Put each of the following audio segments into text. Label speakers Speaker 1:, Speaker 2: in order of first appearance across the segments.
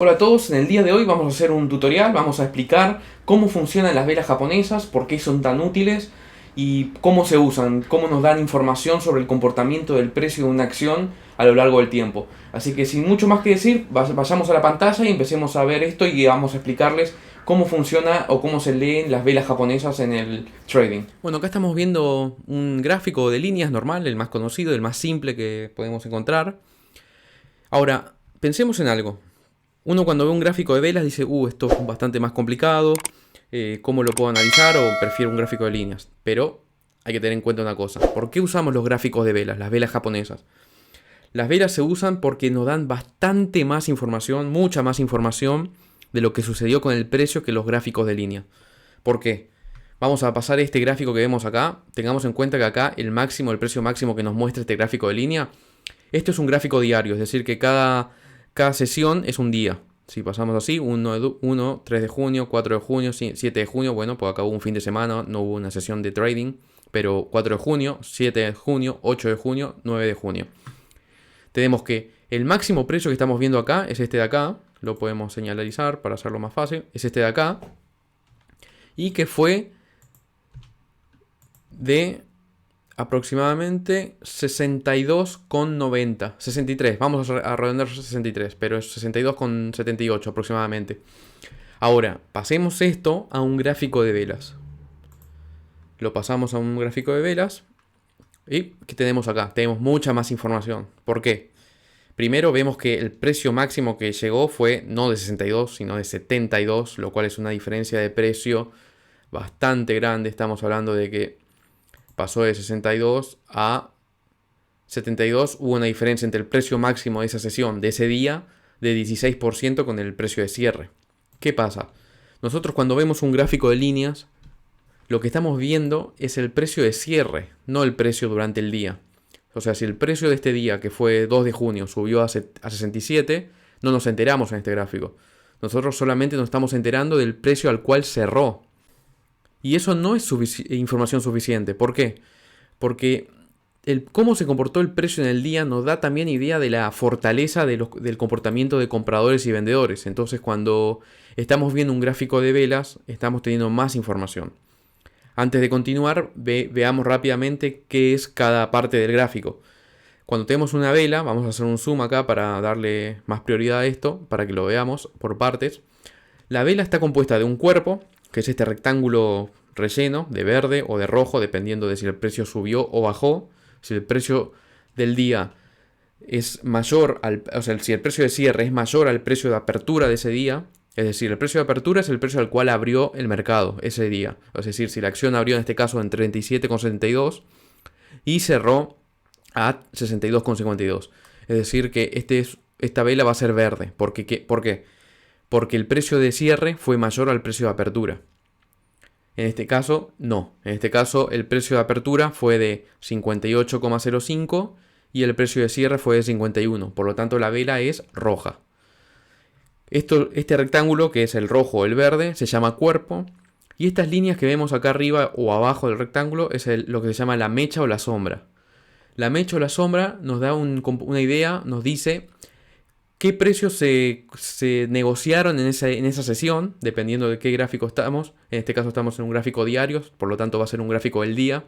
Speaker 1: Hola a todos, en el día de hoy vamos a hacer un tutorial, vamos a explicar cómo funcionan las velas japonesas, por qué son tan útiles y cómo se usan, cómo nos dan información sobre el comportamiento del precio de una acción a lo largo del tiempo. Así que sin mucho más que decir, vayamos a la pantalla y empecemos a ver esto y vamos a explicarles cómo funciona o cómo se leen las velas japonesas en el trading. Bueno, acá estamos viendo un gráfico de líneas normal, el más conocido, el más simple que podemos encontrar. Ahora, pensemos en algo. Uno cuando ve un gráfico de velas dice, esto es bastante más complicado, ¿cómo lo puedo analizar? O prefiero un gráfico de líneas. Pero hay que tener en cuenta una cosa. ¿Por qué usamos los gráficos de velas, las velas japonesas? Las velas se usan porque nos dan bastante más información, mucha más información de lo que sucedió con el precio que los gráficos de línea. ¿Por qué? Vamos a pasar este gráfico que vemos acá. Tengamos en cuenta que acá el precio máximo que nos muestra este gráfico de línea, esto es un gráfico diario, es decir que cada sesión es un día. Si pasamos así, 3 de junio, 4 de junio, 7 de junio, bueno, pues acá hubo un fin de semana, no hubo una sesión de trading, pero 4 de junio, 7 de junio, 8 de junio, 9 de junio. Tenemos que el máximo precio que estamos viendo acá es este de acá, lo podemos señalizar para hacerlo más fácil, es este de acá, y que fue de aproximadamente 62,90, 63, vamos a redondear 63, pero es 62,78 aproximadamente. Ahora, pasemos esto a un gráfico de velas. Lo pasamos a un gráfico de velas y ¿qué tenemos acá? Tenemos mucha más información. ¿Por qué? Primero vemos que el precio máximo que llegó fue no de 62, sino de 72, lo cual es una diferencia de precio bastante grande. Estamos hablando de que pasó de 62 a 72, hubo una diferencia entre el precio máximo de esa sesión, de ese día, de 16% con el precio de cierre. ¿Qué pasa? Nosotros cuando vemos un gráfico de líneas, lo que estamos viendo es el precio de cierre, no el precio durante el día. O sea, si el precio de este día, que fue 2 de junio, subió a 67, no nos enteramos en este gráfico. Nosotros solamente nos estamos enterando del precio al cual cerró. Y eso no es información suficiente. ¿Por qué? Porque cómo se comportó el precio en el día nos da también idea de la fortaleza del comportamiento de compradores y vendedores. Entonces, cuando estamos viendo un gráfico de velas, estamos teniendo más información. Antes de continuar, veamos rápidamente qué es cada parte del gráfico. Cuando tenemos una vela, vamos a hacer un zoom acá para darle más prioridad a esto, para que lo veamos por partes. La vela está compuesta de un cuerpo, que es este rectángulo relleno de verde o de rojo, dependiendo de si el precio subió o bajó. Si el precio del día es mayor, si el precio de cierre es mayor al precio de apertura de ese día, es decir, el precio de apertura es el precio al cual abrió el mercado ese día. Es decir, si la acción abrió en este caso en 37,72 y cerró a 62,52. Es decir, que esta vela va a ser verde. ¿Por qué? Porque el precio de cierre fue mayor al precio de apertura. En este caso, no. En este caso, el precio de apertura fue de 58,05 y el precio de cierre fue de 51. Por lo tanto, la vela es roja. Este rectángulo, que es el rojo o el verde, se llama cuerpo. Y estas líneas que vemos acá arriba o abajo del rectángulo es lo que se llama la mecha o la sombra. La mecha o la sombra nos da una idea, nos dice qué precios se negociaron en esa sesión, dependiendo de qué gráfico estamos. En este caso estamos en un gráfico diario, por lo tanto va a ser un gráfico del día.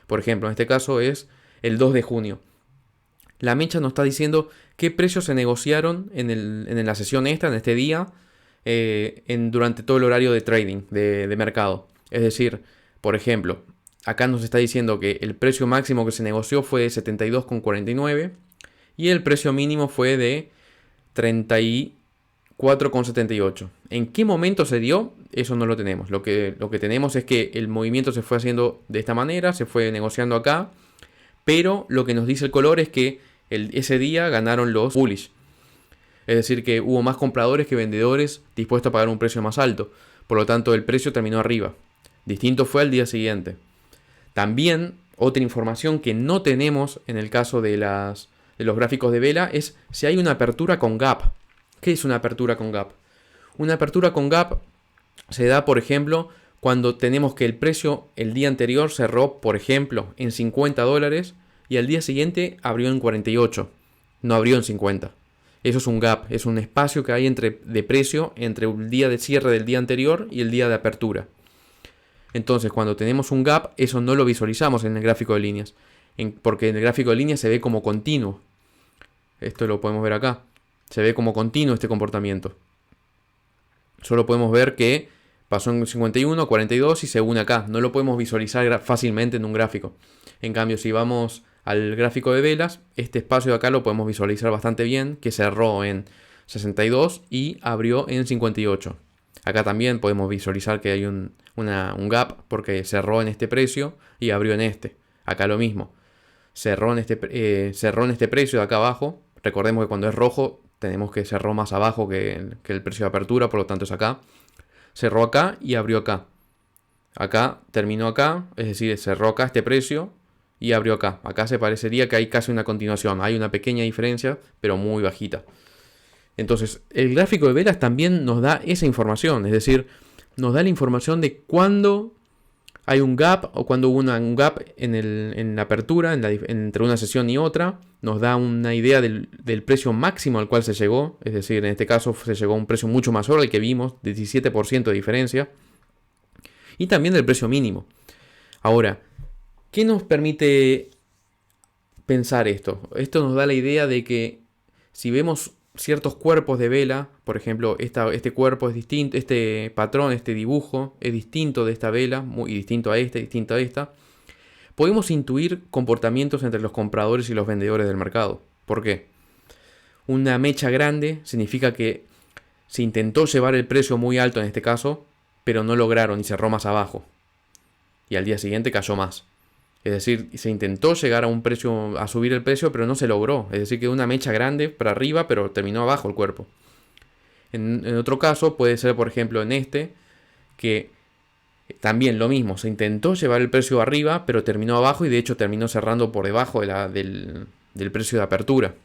Speaker 1: Por ejemplo, en este caso es el 2 de junio. La mecha nos está diciendo qué precios se negociaron en la sesión esta, en este día, durante todo el horario de trading, de mercado. Es decir, por ejemplo, acá nos está diciendo que el precio máximo que se negoció fue de 72,49 y el precio mínimo fue de 34,78. ¿En qué momento se dio? Eso no lo tenemos. Lo que tenemos es que el movimiento se fue haciendo de esta manera, se fue negociando acá, pero lo que nos dice el color es que ese día ganaron los bullish. Es decir, que hubo más compradores que vendedores dispuestos a pagar un precio más alto. Por lo tanto, el precio terminó arriba. Distinto fue al día siguiente. También, otra información que no tenemos en el caso de los gráficos de vela es si hay una apertura con gap. ¿Qué es una apertura con gap? Una apertura con gap se da, por ejemplo, cuando tenemos que el precio el día anterior cerró, por ejemplo, en $50 y al día siguiente abrió en 48. No abrió en 50. Eso es un gap, es un espacio que hay de precio entre el día de cierre del día anterior y el día de apertura. Entonces, cuando tenemos un gap, eso no lo visualizamos en el gráfico de líneas, porque en el gráfico de líneas se ve como continuo. Esto lo podemos ver acá. Se ve como continuo este comportamiento. Solo podemos ver que pasó en 51, 42 y se une acá. No lo podemos visualizar fácilmente en un gráfico. En cambio, si vamos al gráfico de velas, este espacio de acá lo podemos visualizar bastante bien, que cerró en 62 y abrió en 58. Acá también podemos visualizar que hay un gap porque cerró en este precio y abrió en este. Acá lo mismo. Cerró en este precio de acá abajo. Recordemos que cuando es rojo tenemos que cerró más abajo que el precio de apertura, por lo tanto es acá. Cerró acá y abrió acá. Acá terminó acá, es decir, cerró acá este precio y abrió acá. Acá se parecería que hay casi una continuación. Hay una pequeña diferencia, pero muy bajita. Entonces, el gráfico de velas también nos da esa información. Es decir, nos da la información de cuándo hay un gap o cuando hubo un gap en la apertura, entre una sesión y otra. Nos da una idea del precio máximo al cual se llegó. Es decir, en este caso se llegó a un precio mucho mayor al que vimos, 17% de diferencia. Y también del precio mínimo. Ahora, ¿qué nos permite pensar esto? Esto nos da la idea de que si vemos ciertos cuerpos de vela, por ejemplo, este cuerpo es distinto, este patrón, este dibujo es distinto de esta vela, muy distinto a esta, podemos intuir comportamientos entre los compradores y los vendedores del mercado. ¿Por qué? Una mecha grande significa que se intentó llevar el precio muy alto en este caso, pero no lograron y cerró más abajo. Y al día siguiente cayó más. Es decir, se intentó llegar a un precio, a subir el precio, pero no se logró. Es decir, que una mecha grande para arriba, pero terminó abajo el cuerpo. En otro caso, puede ser, por ejemplo, en este, que también lo mismo. Se intentó llevar el precio arriba, pero terminó abajo y de hecho terminó cerrando por debajo del precio de apertura.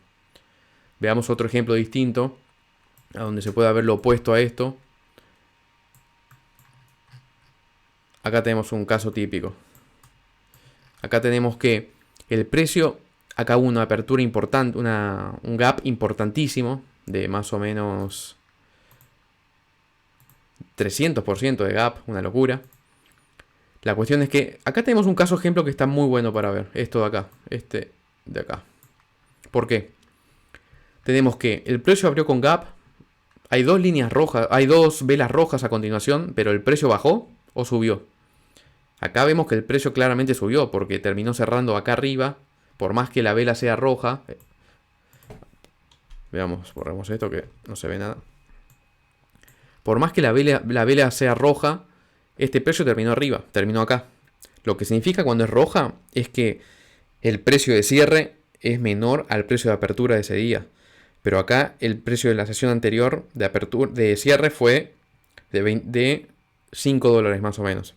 Speaker 1: Veamos otro ejemplo distinto, a donde se pueda ver lo opuesto a esto. Acá tenemos un caso típico. Acá tenemos que el precio, acá hubo una apertura importante, un gap importantísimo de más o menos 300% de gap, una locura. La cuestión es que acá tenemos un caso ejemplo que está muy bueno para ver. Esto de acá, este de acá. ¿Por qué? Tenemos que el precio abrió con gap, hay dos líneas rojas, hay dos velas rojas a continuación, pero el precio bajó o subió. Acá vemos que el precio claramente subió porque terminó cerrando acá arriba. Por más que la vela sea roja. Veamos, borremos esto que no se ve nada. Por más que la vela sea roja, este precio terminó arriba, terminó acá. Lo que significa cuando es roja es que el precio de cierre es menor al precio de apertura de ese día. Pero acá el precio de la sesión anterior de cierre fue de $5 más o menos.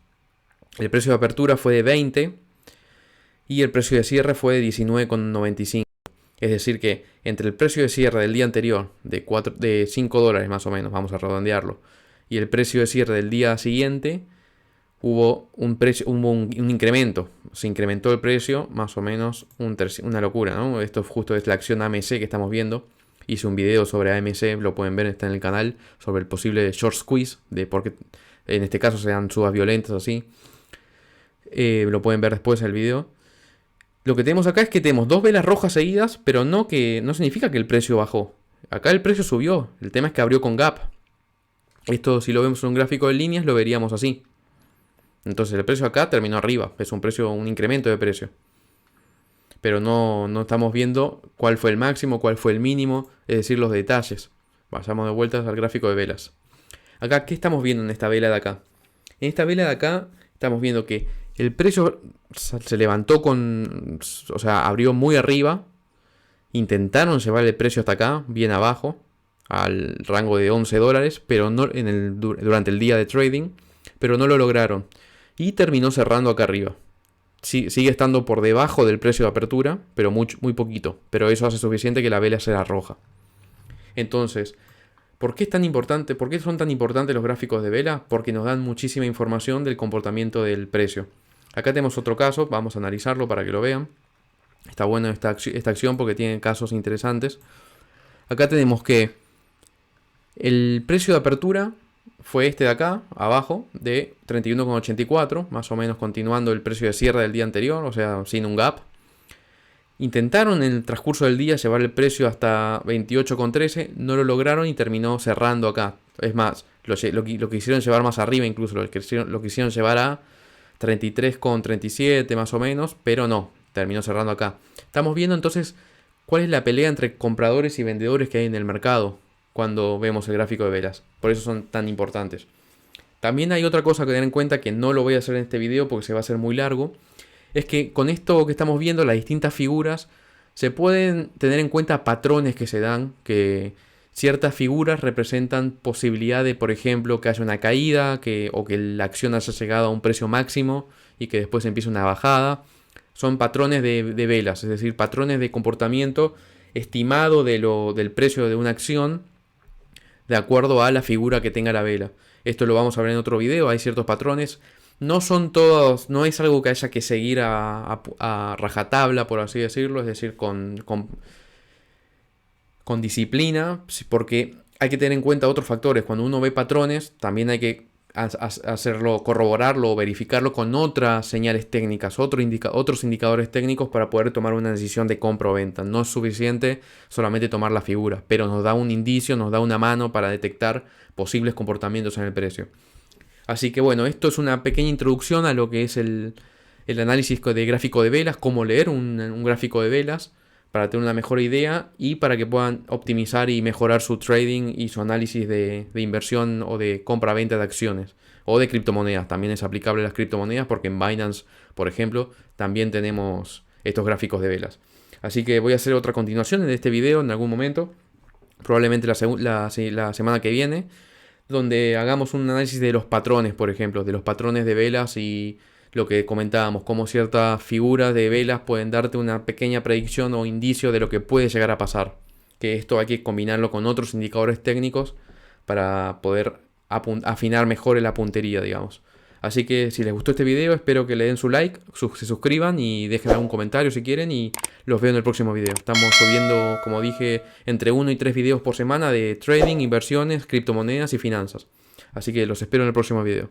Speaker 1: El precio de apertura fue de 20 y el precio de cierre fue de 19,95. Es decir que entre el precio de cierre del día anterior de $5 más o menos, vamos a redondearlo, y el precio de cierre del día siguiente hubo un incremento. Se incrementó el precio más o menos una locura, ¿no? Esto justo es la acción AMC que estamos viendo. Hice un video sobre AMC, lo pueden ver, está en el canal, sobre el posible short squeeze, de por qué en este caso se dan subas violentas así. Lo pueden ver después el video. Lo que tenemos acá es que tenemos dos velas rojas seguidas, pero no significa que el precio bajó. Acá el precio subió, el tema es que abrió con gap. Esto si lo vemos en un gráfico de líneas lo veríamos así. Entonces el precio acá terminó arriba, es un incremento de precio. Pero no estamos viendo cuál fue el máximo, cuál fue el mínimo, es decir, los detalles. Vayamos de vueltas al gráfico de velas. Acá, ¿qué estamos viendo en esta vela de acá? En esta vela de acá estamos viendo que el precio se levantó abrió muy arriba. Intentaron llevar el precio hasta acá, bien abajo, al rango de $11, pero no durante el día de trading, pero no lo lograron. Y terminó cerrando acá arriba. Sigue estando por debajo del precio de apertura, pero muy poquito. Pero eso hace suficiente que la vela sea roja. Entonces, ¿por qué es tan importante? ¿Por qué son tan importantes los gráficos de vela? Porque nos dan muchísima información del comportamiento del precio. Acá tenemos otro caso, vamos a analizarlo para que lo vean. Está bueno esta acción porque tiene casos interesantes. Acá tenemos que el precio de apertura fue este de acá, abajo, de 31,84, más o menos continuando el precio de cierre del día anterior, o sea, sin un gap. Intentaron en el transcurso del día llevar el precio hasta 28,13, no lo lograron y terminó cerrando acá. Es más, lo quisieron llevar más arriba incluso, lo quisieron llevar a 33,37 más o menos, pero no, terminó cerrando acá. Estamos viendo entonces cuál es la pelea entre compradores y vendedores que hay en el mercado cuando vemos el gráfico de velas. Por eso son tan importantes. También hay otra cosa que tener en cuenta, que no lo voy a hacer en este video porque se va a hacer muy largo. Es que con esto que estamos viendo, las distintas figuras, se pueden tener en cuenta patrones que se dan, que ciertas figuras representan posibilidad de, por ejemplo, que haya una caída, o que la acción haya llegado a un precio máximo y que después empiece una bajada. Son patrones de velas, es decir, patrones de comportamiento estimado del precio de una acción de acuerdo a la figura que tenga la vela. Esto lo vamos a ver en otro video, hay ciertos patrones. No son todos, no es algo que haya que seguir a rajatabla, por así decirlo, es decir, con disciplina, porque hay que tener en cuenta otros factores. Cuando uno ve patrones, también hay que hacerlo, corroborarlo o verificarlo con otras señales técnicas, otros indicadores técnicos para poder tomar una decisión de compra o venta. No es suficiente solamente tomar la figura, pero nos da un indicio, nos da una mano para detectar posibles comportamientos en el precio. Así que bueno, esto es una pequeña introducción a lo que es el análisis de gráfico de velas, cómo leer un gráfico de velas para tener una mejor idea y para que puedan optimizar y mejorar su trading y su análisis de inversión o de compra-venta de acciones o de criptomonedas. También es aplicable a las criptomonedas porque en Binance, por ejemplo, también tenemos estos gráficos de velas. Así que voy a hacer otra continuación de este video en algún momento, probablemente la semana que viene, donde hagamos un análisis de los patrones, por ejemplo, de los patrones de velas y lo que comentábamos, cómo ciertas figuras de velas pueden darte una pequeña predicción o indicio de lo que puede llegar a pasar. Que esto hay que combinarlo con otros indicadores técnicos para poder afinar mejor la puntería, digamos. Así que si les gustó este video, espero que le den su like, se suscriban y dejen algún comentario si quieren y los veo en el próximo video. Estamos subiendo, como dije, entre 1 y 3 videos por semana de trading, inversiones, criptomonedas y finanzas. Así que los espero en el próximo video.